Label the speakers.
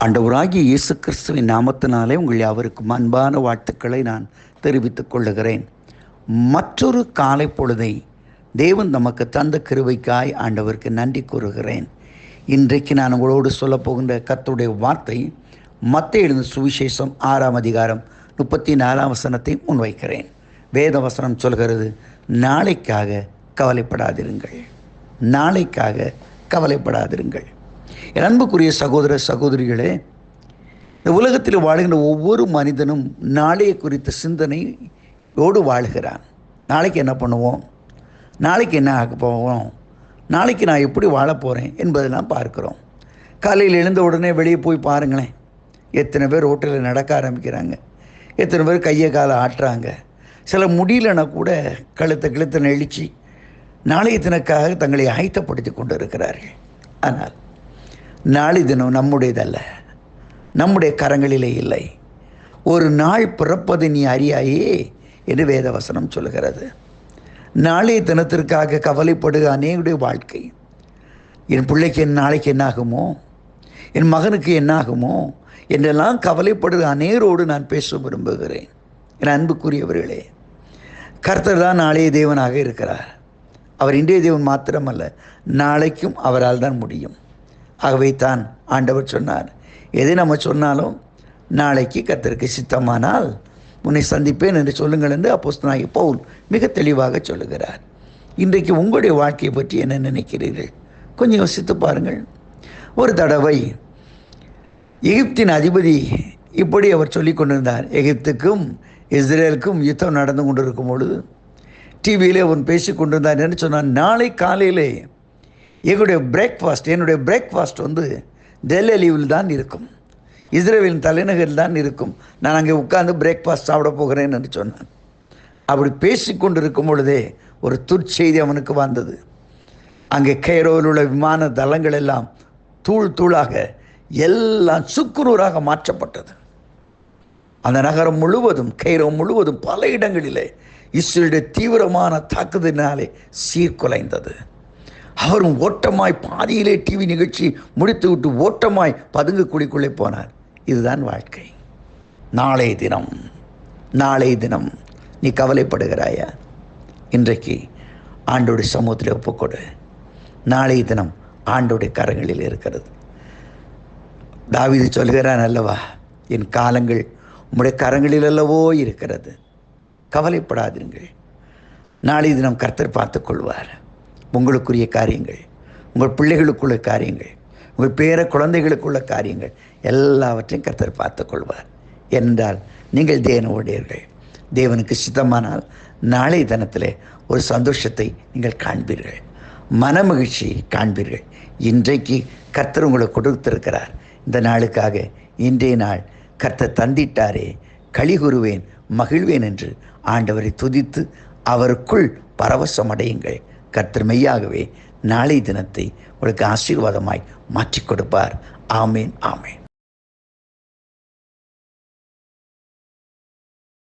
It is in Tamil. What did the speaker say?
Speaker 1: ஆண்டவராகிய இயேசு கிறிஸ்துவின் நாமத்தினாலே உங்கள் யாவருக்கும் அன்பான வாழ்த்துக்களை நான் தெரிவித்துக் கொள்ளுகிறேன். மற்றொரு காலை பொழுதை தேவன் நமக்கு தந்த கிருபைக்காய் ஆண்டவருக்கு நன்றி கூறுகிறேன். இன்றைக்கு நான் உங்களோடு சொல்லப்போகின்ற கர்த்தருடைய வார்த்தை மத்தேயு எழுதின சுவிசேஷம் 6ஆம் அதிகாரம் 34ஆம் வசனத்தை முன்வைக்கிறேன். வேத வசனம் சொல்கிறது, நாளைக்காக கவலைப்படாதிருங்கள், நாளைக்காக கவலைப்படாதிருங்கள். என் அன்புக்குரிய சகோதர சகோதரிகளே, இந்த உலகத்தில் வாழ்கின்ற ஒவ்வொரு மனிதனும் நாளைய குறித்த சிந்தனையோடு வாழ்கிறான். நாளைக்கு என்ன பண்ணுவோம், நாளைக்கு என்ன ஆக போவோம், நாளைக்கு நான் எப்படி வாழ போகிறேன் என்பதெல்லாம் பார்க்குறோம். காலையில் எழுந்த உடனே வெளியே போய் பாருங்களேன், எத்தனை பேர் ரோட்டில் நடக்க ஆரம்பிக்கிறாங்க, எத்தனை பேர் கையை காலை ஆட்டுறாங்க. சில முடியலன்னா கூட கழுத்தை நெளிச்சு நாளைய தினக்காக தங்களை ஆயத்தப்படுத்தி கொண்டு இருக்கிறார்கள். ஆனால் நாளை தினம் நம்முடையதல்ல, நம்முடைய கரங்களிலே இல்லை. ஒரு நாள் பிறப்பது நீ அறியாயே என்று வேதவசனம் சொல்கிறது. நாளைய தினத்திற்காக கவலைப்படுக அநேகருடைய வாழ்க்கை. என் பிள்ளைக்கு நாளைக்கு என்னாகுமோ, என் மகனுக்கு என்னாகுமோ என்றெல்லாம் கவலைப்படுக அநேகரோடு நான் பேச விரும்புகிறேன். என் அன்புக்குரியவர்களே, கர்த்தர் தான் நாளைய தேவனாக இருக்கிறார். அவர் இன்றைய தேவன் மாத்திரமல்ல, நாளைக்கும் அவரால் தான் முடியும். ஆகவே தான் ஆண்டவர் சொன்னார், எதை நம்ம சொன்னாலும் நாளைக்கு கர்த்தருக்கு சித்தமானால் உன்னை சந்திப்பேன் என்று சொல்லுங்கள் என்று அப்போஸ்தலனாகிய பவுல் மிக தெளிவாக சொல்லுகிறார். இன்றைக்கு உங்களுடைய வாழ்க்கையை பற்றி என்ன நினைக்கிறீர்கள்? கொஞ்சம் யோசித்து பாருங்கள். ஒரு தடவை எகிப்தின் அதிபதி இப்படி அவர் சொல்லி கொண்டிருந்தார். எகிப்துக்கும் இஸ்ரேலுக்கும் யுத்தம் நடந்து கொண்டிருக்கும் பொழுது டிவியிலே அவன் பேசி கொண்டிருந்தார். என்ன சொன்னான், நாளை காலையிலே என்னுடைய பிரேக்ஃபாஸ்ட் வந்து டெல் அலீவில் தான் இருக்கும், இஸ்ரேலின் தலைநகரில் தான் இருக்கும். நான் அங்கே உட்கார்ந்து பிரேக்ஃபாஸ்ட் சாப்பிட போகிறேன் என்று சொன்னான். அப்படி பேசி கொண்டிருக்கும் பொழுதே ஒரு துர்ச்செய்தி அவனுக்கு வந்தது. அங்கே கைரோவில் உள்ள விமான தளங்கள் எல்லாம் தூள் தூளாக எல்லாம் சுக்குநூறாக மாற்றப்பட்டது. அந்த நகரம் முழுவதும், கைரோ முழுவதும் பல இடங்களிலே இஸ்ரேலுடைய தீவிரமான தாக்குதலினாலே சீர்குலைந்தது. அவரும் ஓட்டமாய் பாதியிலே டிவி நிகழ்ச்சி முடித்துவிட்டு ஓட்டமாய் பதுங்கு குழிக்குள்ளே போனார். இதுதான் வாழ்க்கை. நாளைய தினம் நீ கவலைப்படுகிறாயா? இன்றைக்கு ஆண்டோடைய சமூகத்தில் ஒப்புக்கொடு. நாளைய தினம் ஆண்டோடைய கரங்களில் இருக்கிறது. தாவீது சொல்கிறான் அல்லவா, என் காலங்கள் உம்முடைய கரங்களில் அல்லவோ இருக்கிறது, கவலைப்படாதீர்கள். நாளைய தினம் கர்த்தர் பார்த்து கொள்வார். உங்களுக்குரிய காரியங்கள், உங்கள் பிள்ளைகளுக்குள்ள காரியங்கள், உங்கள் பேர குழந்தைகளுக்குள்ள காரியங்கள் எல்லாவற்றையும் கர்த்தர் பார்த்து கொள்வார். என்றால் நீங்கள் தேவனுடையவர்கள். தேவனுக்கு சித்தமானால் நாளைய தினத்தில் ஒரு சந்தோஷத்தை நீங்கள் காண்பீர்கள், மனமகிழ்ச்சி காண்பீர்கள். இன்றைக்கு கர்த்தர் உங்களை கொடுத்திருக்கிறார். இந்த நாளுக்காக இன்றைய நாள் கர்த்தர் தந்திட்டாரே, களி கூறுவேன், மகிழ்வேன் என்று ஆண்டவரை துதித்து அவருக்குள் பரவசமடையுங்கள். கர்த்தர் மெய்யாகவே நாளை தினத்தை உங்களுக்கு ஆசீர்வாதமாய் மாற்றிக் கொடுப்பார். ஆமேன், ஆமேன்.